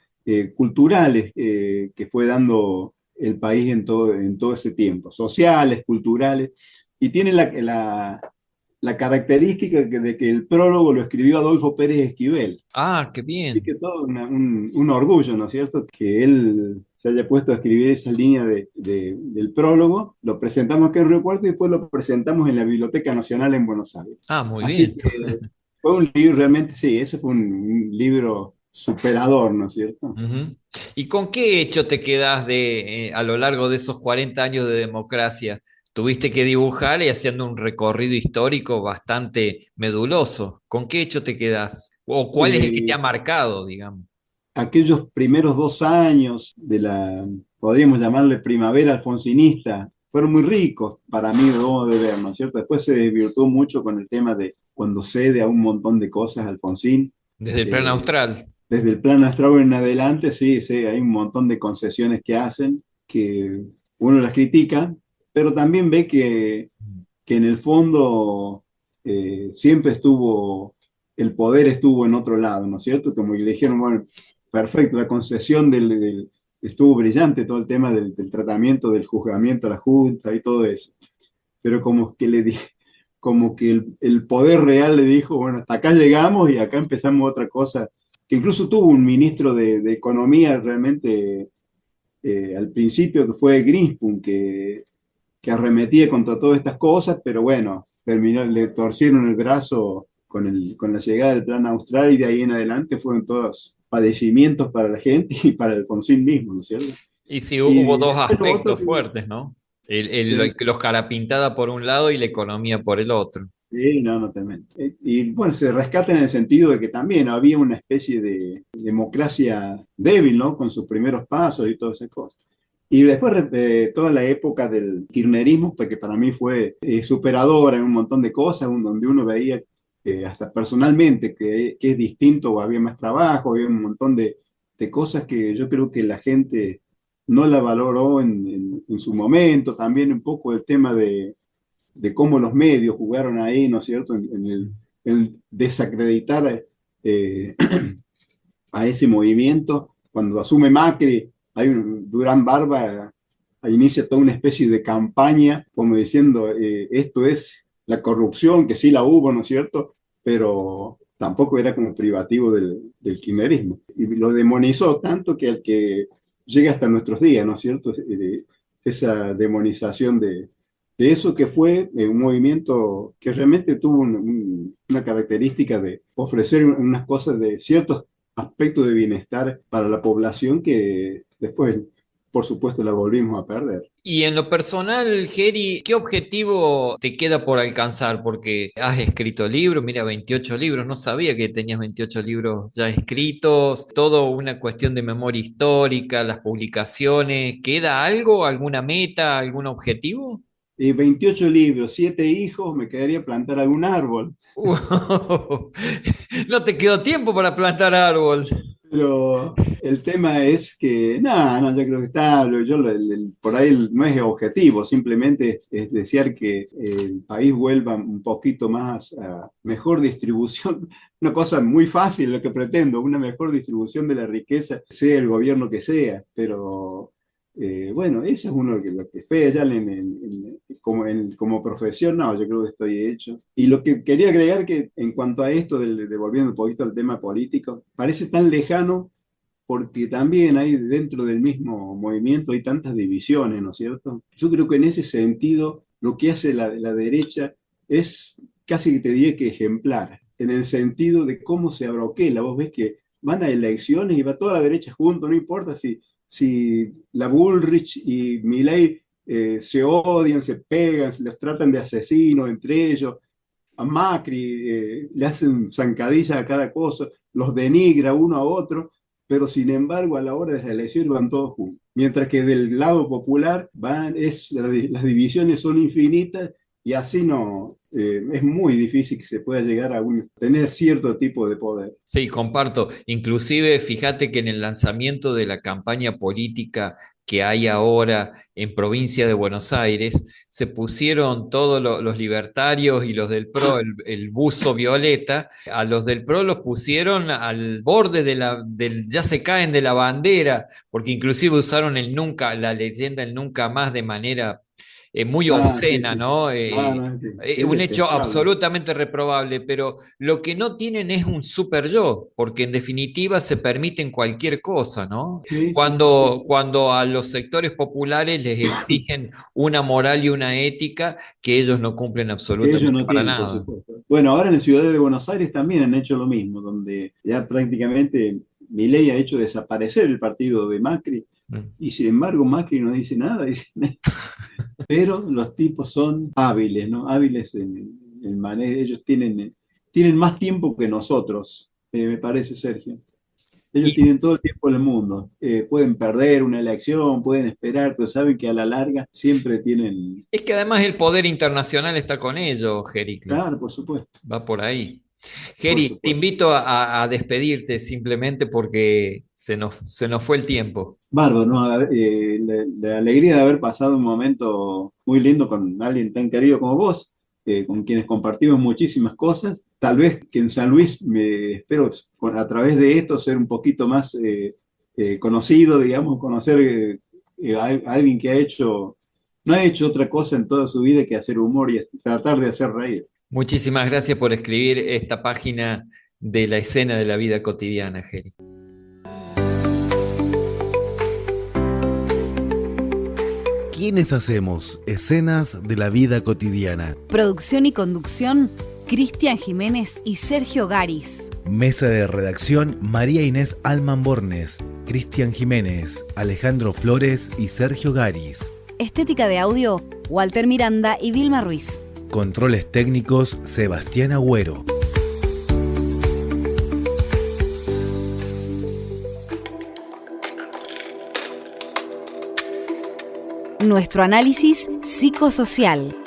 culturales que fue dando el país en todo ese tiempo, sociales, culturales, y tiene la característica de que el prólogo lo escribió Adolfo Pérez Esquivel. Ah, qué Así bien. que todo un orgullo, ¿no es cierto? Que él se haya puesto a escribir esa línea del prólogo, lo presentamos aquí en Río Cuarto y después lo presentamos en la Biblioteca Nacional en Buenos Aires. Ah, muy Así bien. que fue un libro, realmente sí, ese fue un libro superador, ¿no es cierto? Ujú. ¿Y con qué hecho te quedás a lo largo de esos 40 años de democracia? Tuviste que dibujar y haciendo un recorrido histórico bastante meduloso. ¿Con qué hecho te quedás? ¿O cuál es el que te ha Eh, marcado, digamos? aquellos primeros 2 años de la, podríamos llamarle primavera alfonsinista, fueron muy ricos para mí, de modo de ver, ¿no es cierto? Después se desvirtuó mucho con el tema de cuando cede a un montón de cosas Alfonsín. Desde el plan austral. Desde el plan astral en adelante, sí, sí, hay un montón de concesiones que hacen, que uno las critica, pero también ve que en el fondo siempre el poder estuvo en otro lado, ¿no es cierto? Como que le dijeron, bueno, perfecto, la concesión estuvo brillante, todo el tema del tratamiento, del juzgamiento a la Junta y todo eso, pero como que el poder real le dijo, bueno, hasta acá llegamos y acá empezamos otra cosa, que incluso tuvo un ministro de Economía realmente al principio, que fue Greenspan, que arremetía contra todas estas cosas, pero bueno, le torcieron el brazo con la llegada del plan austral y de ahí en adelante fueron todos padecimientos para la gente y para Alfonsín mismo, ¿no es cierto? Y sí, hubo dos bueno, aspectos fuertes, ¿no? Los carapintada por un lado y la economía por el otro. Sí, no, no tremendo. Y bueno, se rescata en el sentido de que también había una especie de democracia débil, ¿no? Con sus primeros pasos y todas esas cosas. Y después toda la época del kirchnerismo, que para mí fue superadora en un montón de cosas, donde uno veía hasta personalmente que es distinto, o había más trabajo, había un montón de cosas que yo creo que la gente no la valoró en su momento. También un poco el tema de cómo los medios jugaron ahí, ¿no es cierto?, en desacreditar eh, a ese movimiento. Cuando asume Macri, Durán Barba inicia toda una especie de campaña, como diciendo, esto es la corrupción, que sí la hubo, ¿no es cierto?, pero tampoco era como privativo del kirchnerismo. Y lo demonizó tanto que al que llega hasta nuestros días, ¿no es cierto?, esa demonización de eso que fue un movimiento que realmente tuvo una característica de ofrecer unas cosas de ciertos aspectos de bienestar para la población que después, por supuesto, la volvimos a perder. Y en lo personal, Geri, ¿qué objetivo te queda por alcanzar? Porque has escrito libros, mira, 28 libros, no sabía que tenías 28 libros ya escritos, todo una cuestión de memoria histórica, las publicaciones, ¿queda algo, alguna meta, algún objetivo? 28 libros, 7 hijos, me quedaría plantar algún árbol. No te quedó tiempo para plantar árbol. Pero el tema es que, no, yo creo que está, por ahí no es objetivo, simplemente es desear que el país vuelva un poquito más a mejor distribución, una cosa muy fácil lo que pretendo, una mejor distribución de la riqueza, sea el gobierno que sea, pero bueno, eso es uno que lo que espera ya como profesión, no, yo creo que estoy hecho. Y lo que quería agregar que en cuanto a esto, volviendo un poquito al tema político, parece tan lejano porque también hay dentro del mismo movimiento hay tantas divisiones, ¿no es cierto? Yo creo que en ese sentido lo que hace la derecha es casi que te diría que ejemplar, en el sentido de cómo se abroquela. Vos ves que van a elecciones y va toda la derecha junto, no importa si la Bullrich y Milei se odian, se pegan, los tratan de asesinos entre ellos, a Macri le hacen zancadillas a cada cosa, los denigra uno a otro, pero sin embargo a la hora de la elección van todos juntos. Mientras que del lado popular las divisiones son infinitas y así no, es muy difícil que se pueda llegar a tener cierto tipo de poder. Sí, comparto. Inclusive, fíjate que en el lanzamiento de la campaña política que hay ahora en provincia de Buenos Aires, se pusieron todos los libertarios y los del PRO, el buzo violeta, a los del PRO los pusieron al borde ya se caen de la bandera, porque inclusive usaron la leyenda el nunca más de manera muy obscena, Sí. ¿no? No, es Un hecho detestable. absolutamente reprobable, pero lo que no tienen es un super yo, porque en definitiva se permiten cualquier cosa, ¿no? Sí, sí, sí, Cuando, sí. cuando a los sectores populares les exigen una moral y una ética que ellos no cumplen Que ellos absolutamente no para tienen, por nada. supuesto. Bueno, ahora en la ciudad de Buenos Aires también han hecho lo mismo, donde ya prácticamente Milei ha hecho desaparecer el partido de Macri, Mm. y sin embargo Macri no dice nada, pero los tipos son hábiles, ¿no? Hábiles en el manejo, ellos tienen más tiempo que nosotros, me parece, Sergio. Ellos Y tienen todo el tiempo del mundo. Pueden perder una elección, pueden esperar, pero saben que a la larga siempre tienen... es que además el poder internacional está con ellos, Heracles. Claro, por supuesto, Va por ahí. por Geri, te supuesto. invito a despedirte simplemente porque se nos fue el tiempo. Bárbaro, ¿no? La alegría de haber pasado un momento muy lindo con alguien tan querido como vos, con quienes compartimos muchísimas cosas. Tal vez que en San Luis me espero a través de esto ser un poquito más conocido, digamos, conocer a alguien que no ha hecho otra cosa en toda su vida que hacer humor y tratar de hacer reír. Muchísimas gracias por escribir esta página de la escena de la vida cotidiana, Geri. ¿Quiénes hacemos escenas de la vida cotidiana? Producción y conducción, Cristian Jiménez y Sergio Garis. Mesa de redacción, María Inés Alman Bornes, Cristian Jiménez, Alejandro Flores y Sergio Garis. Estética de audio, Walter Miranda y Vilma Ruiz. Controles técnicos, Sebastián Agüero. Nuestro análisis psicosocial.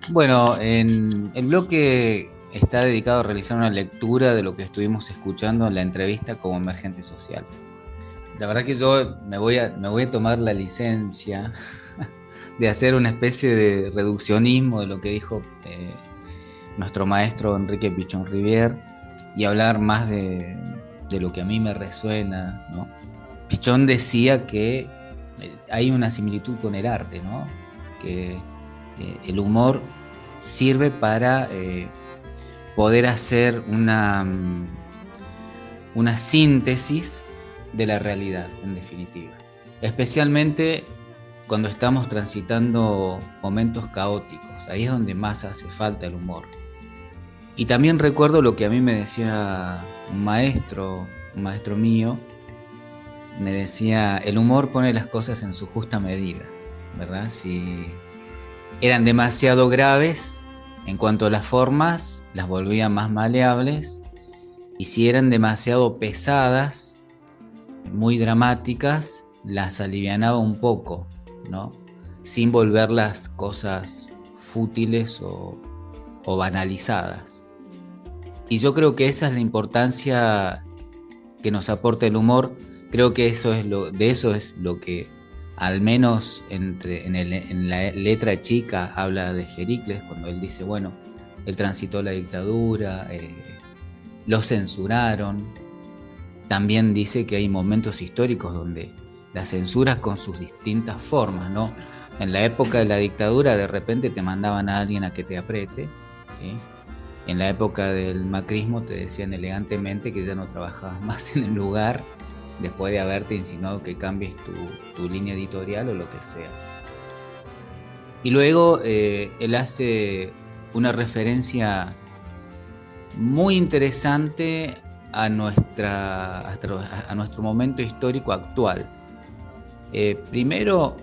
Bueno, en el bloque está dedicado a realizar una lectura de lo que estuvimos escuchando en la entrevista como emergente social. La verdad que yo me voy a tomar la licencia de hacer una especie de reduccionismo de lo que dijo nuestro maestro Enrique Pichón Rivière y hablar más de lo que a mí me resuena, ¿no? Pichón decía que hay una similitud con el arte, ¿no? Que el humor sirve para poder hacer una síntesis de la realidad, en definitiva. Especialmente cuando estamos transitando momentos caóticos. Ahí es donde más hace falta el humor. Y también recuerdo lo que a mí me decía un maestro mío. Me decía, el humor pone las cosas en su justa medida, ¿verdad? Si eran demasiado graves en cuanto a las formas, las volvía más maleables, y si eran demasiado pesadas, muy dramáticas, las alivianaba un poco, ¿no? Sin volverlas cosas fútiles o banalizadas. Y yo creo que esa es la importancia que nos aporta el humor. Creo que de eso es lo que, al menos en la letra chica, habla de Heracles, cuando él dice, bueno, él transitó la dictadura, lo censuraron. También dice que hay momentos históricos donde la censura con sus distintas formas, ¿no? En la época de la dictadura, de repente te mandaban a alguien a que te apriete, ¿sí? En la época del macrismo te decían elegantemente que ya no trabajabas más en el lugar, después de haberte insinuado que cambies tu línea editorial o lo que sea. Y luego él hace una referencia muy interesante a nuestro momento histórico actual. Primero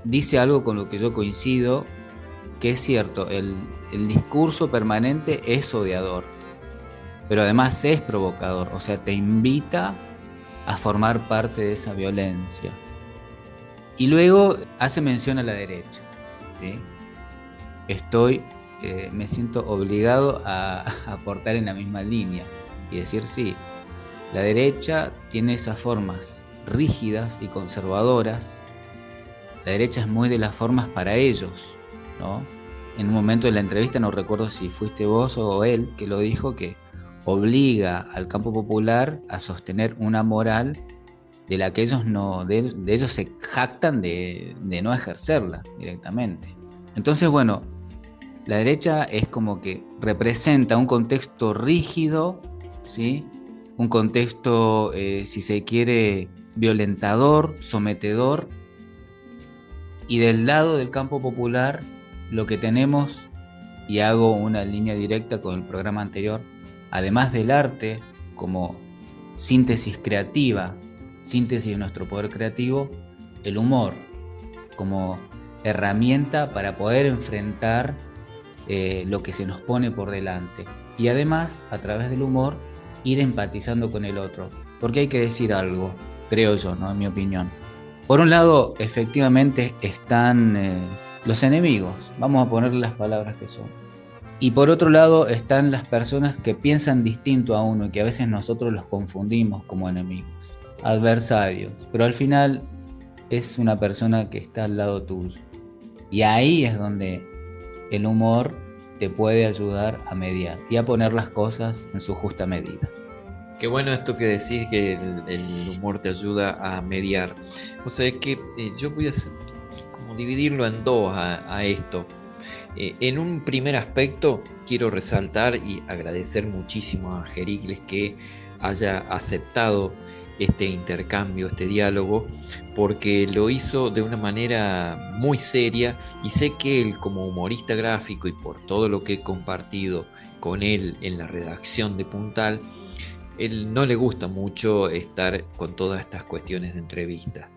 dice algo con lo que yo coincido, que es cierto, el discurso permanente es odiador, pero además es provocador, o sea, te invita a formar parte de esa violencia. Y luego hace mención a la derecha, ¿sí? Me siento obligado a aportar en la misma línea y decir, sí, la derecha tiene esas formas rígidas y conservadoras. La derecha es muy de las formas para ellos, ¿no? En un momento de la entrevista, no recuerdo si fuiste vos o él que lo dijo, que obliga al campo popular a sostener una moral de la que ellos de ellos se jactan de no ejercerla directamente. Entonces, bueno, la derecha es como que representa un contexto rígido, ¿sí? Un contexto, si se quiere, violentador, sometedor, y del lado del campo popular lo que tenemos, y hago una línea directa con el programa anterior, además del arte como síntesis creativa, síntesis de nuestro poder creativo, el humor como herramienta para poder enfrentar lo que se nos pone por delante. Y además, a través del humor, ir empatizando con el otro. Porque hay que decir algo, creo yo, ¿no? En mi opinión. Por un lado, efectivamente están los enemigos, vamos a ponerle las palabras que son. Y por otro lado están las personas que piensan distinto a uno y que a veces nosotros los confundimos como enemigos, adversarios. Pero al final es una persona que está al lado tuyo. Y ahí es donde el humor te puede ayudar a mediar y a poner las cosas en su justa medida. Qué bueno esto que decís, que el humor te ayuda a mediar. O sea, es que yo voy a como dividirlo en dos a esto. En un primer aspecto, quiero resaltar y agradecer muchísimo a Jericles que haya aceptado este intercambio, este diálogo, porque lo hizo de una manera muy seria, y sé que él, como humorista gráfico y por todo lo que he compartido con él en la redacción de Puntal, él no le gusta mucho estar con todas estas cuestiones de entrevista,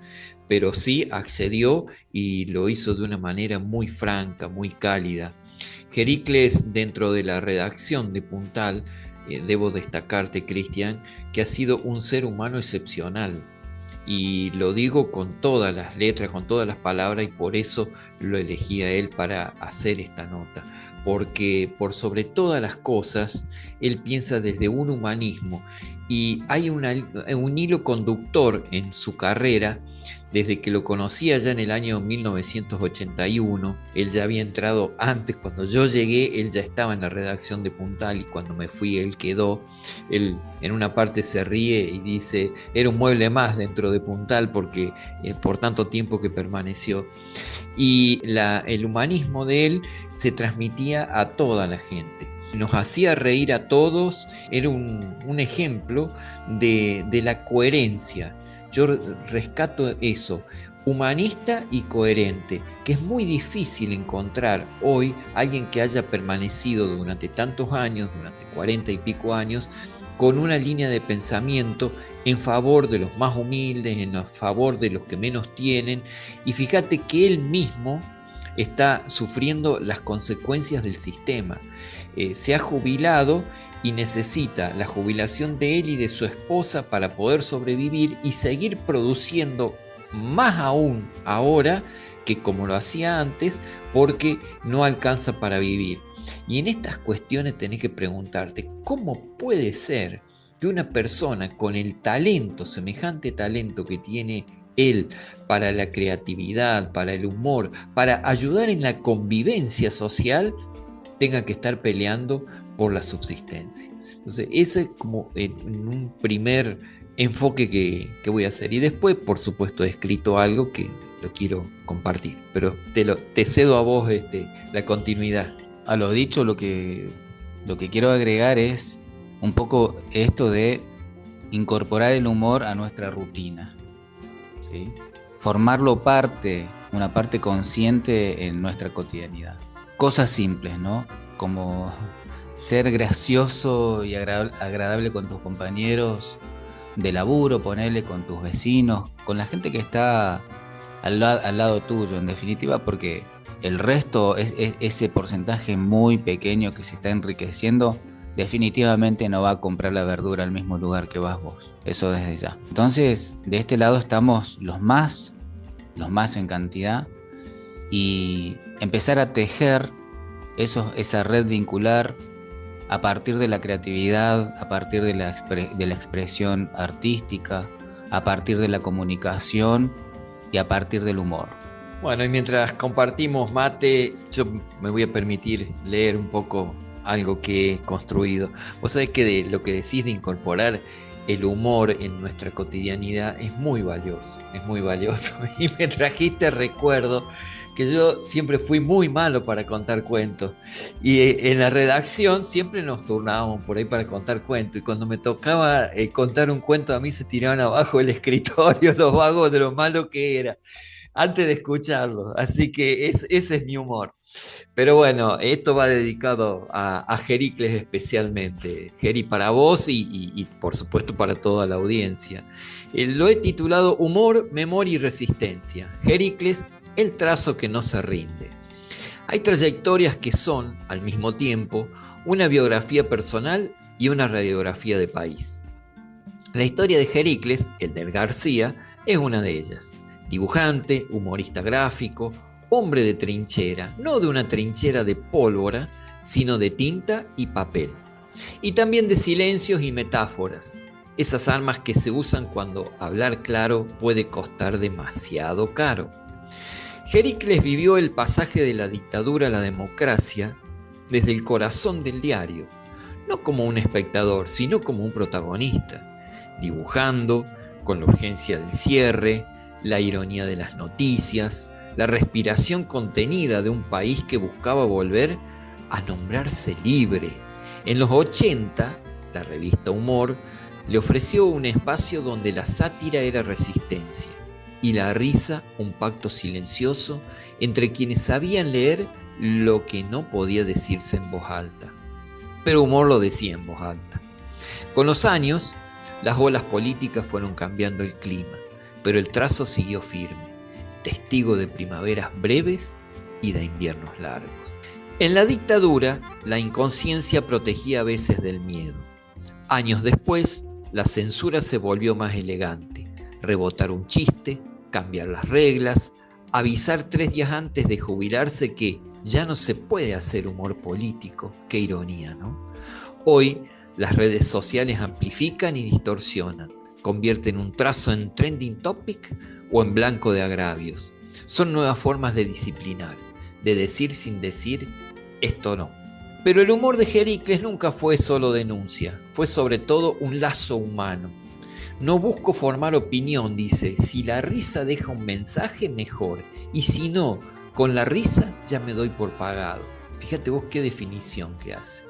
pero sí accedió y lo hizo de una manera muy franca, muy cálida. Jericles, dentro de la redacción de Puntal, debo destacarte, Cristian, que ha sido un ser humano excepcional. Y lo digo con todas las letras, con todas las palabras, y por eso lo elegí a él para hacer esta nota. Porque por sobre todas las cosas, él piensa desde un humanismo, y hay un hilo conductor en su carrera. Desde que lo conocía ya en el año 1981, él ya había entrado antes. Cuando yo llegué, él ya estaba en la redacción de Puntal, y cuando me fui, él quedó. Él en una parte se ríe y dice, era un mueble más dentro de Puntal, porque por tanto tiempo que permaneció. Y el humanismo de él se transmitía a toda la gente. Nos hacía reír a todos, era un ejemplo de la coherencia. Yo rescato eso, humanista y coherente, que es muy difícil encontrar hoy alguien que haya permanecido durante tantos años, durante 40 y pico años, con una línea de pensamiento en favor de los más humildes, en favor de los que menos tienen. Y fíjate que él mismo está sufriendo las consecuencias del sistema. Se ha jubilado y necesita la jubilación de él y de su esposa para poder sobrevivir y seguir produciendo, más aún ahora que como lo hacía antes, porque no alcanza para vivir. Y en estas cuestiones tenés que preguntarte, ¿cómo puede ser que una persona con el talento, semejante talento que tiene él para la creatividad, para el humor, para ayudar en la convivencia social, tenga que estar peleando por la subsistencia? Entonces, ese es como en un primer enfoque que voy a hacer. Y después, por supuesto, he escrito algo que lo quiero compartir, pero te cedo a vos la continuidad. A lo dicho, lo que quiero agregar es un poco esto de incorporar el humor a nuestra rutina, ¿sí? Formarlo una parte consciente en nuestra cotidianidad. Cosas simples, ¿no? Como ser gracioso y agradable con tus compañeros de laburo, ponerle con tus vecinos, con la gente que está al lado tuyo, en definitiva, porque el resto, ese porcentaje muy pequeño que se está enriqueciendo, definitivamente no va a comprar la verdura al mismo lugar que vas vos. Eso desde ya. Entonces, de este lado estamos los más en cantidad, y empezar a tejer esa red vincular a partir de la creatividad, a partir de la expresión artística, a partir de la comunicación y a partir del humor. Bueno, y mientras compartimos mate, yo me voy a permitir leer un poco algo que he construido. Vos sabés que de lo que decís de incorporar el humor en nuestra cotidianidad es muy valioso, y me trajiste recuerdo que yo siempre fui muy malo para contar cuentos, y en la redacción siempre nos turnábamos por ahí para contar cuentos, y cuando me tocaba contar un cuento, a mí se tiraban abajo del escritorio los vagos de lo malo que era antes de escucharlo. Así que ese es mi humor. Pero bueno, esto va dedicado a Jericles especialmente. Jeri, para vos y por supuesto para toda la audiencia. Lo he titulado Humor, Memoria y Resistencia. Jericles, el trazo que no se rinde. Hay trayectorias que son, al mismo tiempo, una biografía personal y una radiografía de país. La historia de Jericles, el del García, es una de ellas. Dibujante, humorista gráfico, hombre de trinchera, no de una trinchera de pólvora, sino de tinta y papel. Y también de silencios y metáforas, esas armas que se usan cuando hablar claro puede costar demasiado caro. Jericles vivió el pasaje de la dictadura a la democracia desde el corazón del diario, no como un espectador, sino como un protagonista, dibujando con la urgencia del cierre, la ironía de las noticias, la respiración contenida de un país que buscaba volver a nombrarse libre. En los 80, la revista Humor le ofreció un espacio donde la sátira era resistencia y la risa un pacto silencioso entre quienes sabían leer lo que no podía decirse en voz alta. Pero Humor lo decía en voz alta. Con los años, las olas políticas fueron cambiando el clima, pero el trazo siguió firme, testigo de primaveras breves y de inviernos largos. En la dictadura, la inconsciencia protegía a veces del miedo. Años después, la censura se volvió más elegante. Rebotar un chiste, cambiar las reglas, avisar 3 días antes de jubilarse que ya no se puede hacer humor político. Qué ironía, ¿no? Hoy, las redes sociales amplifican y distorsionan, convierten un trazo en trending topic o en blanco de agravios. Son nuevas formas de disciplinar, de decir sin decir, esto no. Pero el humor de Jericles nunca fue solo denuncia, fue sobre todo un lazo humano. No busco formar opinión, dice, si la risa deja un mensaje, mejor, y si no, con la risa ya me doy por pagado. Fíjate vos qué definición que hace.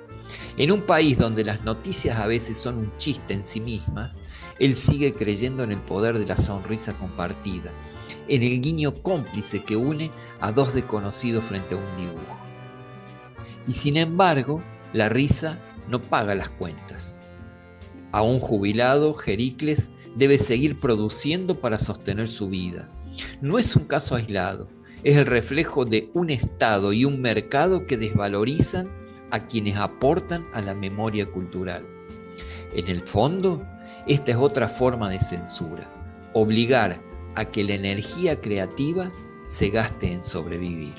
En un país donde las noticias a veces son un chiste en sí mismas, él sigue creyendo en el poder de la sonrisa compartida, en el guiño cómplice que une a 2 desconocidos frente a un dibujo. Y sin embargo, la risa no paga las cuentas. Aún jubilado, Jericles debe seguir produciendo para sostener su vida. No es un caso aislado, es el reflejo de un Estado y un mercado que desvalorizan a quienes aportan a la memoria cultural. En el fondo, esta es otra forma de censura, obligar a que la energía creativa se gaste en sobrevivir.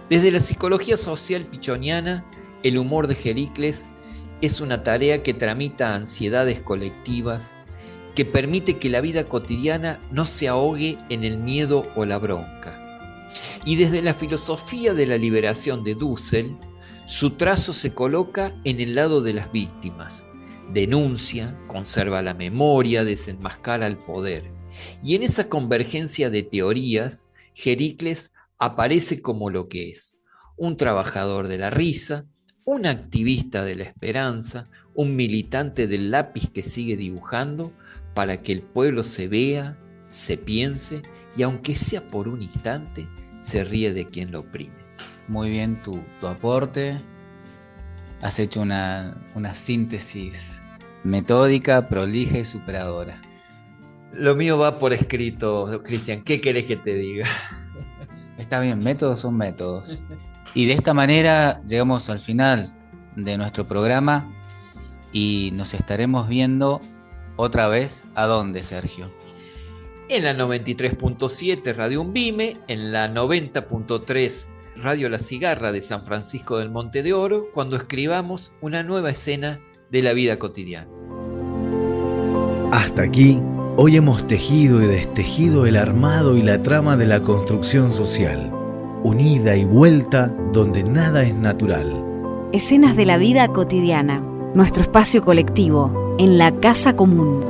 Desde la psicología social pichoniana, el humor de Jericles es una tarea que tramita ansiedades colectivas, que permite que la vida cotidiana no se ahogue en el miedo o la bronca. Y desde la filosofía de la liberación de Dussel, su trazo se coloca en el lado de las víctimas, denuncia, conserva la memoria, desenmascara el poder. Y en esa convergencia de teorías, Jericles aparece como lo que es, un trabajador de la risa, un activista de la esperanza, un militante del lápiz que sigue dibujando para que el pueblo se vea, se piense y aunque sea por un instante, se ríe de quien lo oprime. Muy bien tu aporte. Has hecho una síntesis metódica, prolija y superadora. Lo mío va por escrito, Cristian. ¿Qué querés que te diga? Está bien, métodos son métodos. Y de esta manera llegamos al final de nuestro programa y nos estaremos viendo otra vez. ¿A dónde, Sergio? En la 93.7 Radio Umbime, en la 90.3 Radio La Cigarra de San Francisco del Monte de Oro, cuando escribamos una nueva escena de la vida cotidiana. Hasta aquí, hoy hemos tejido y destejido el armado y la trama de la construcción social, unida y vuelta donde nada es natural. Escenas de la vida cotidiana, nuestro espacio colectivo, en la casa común.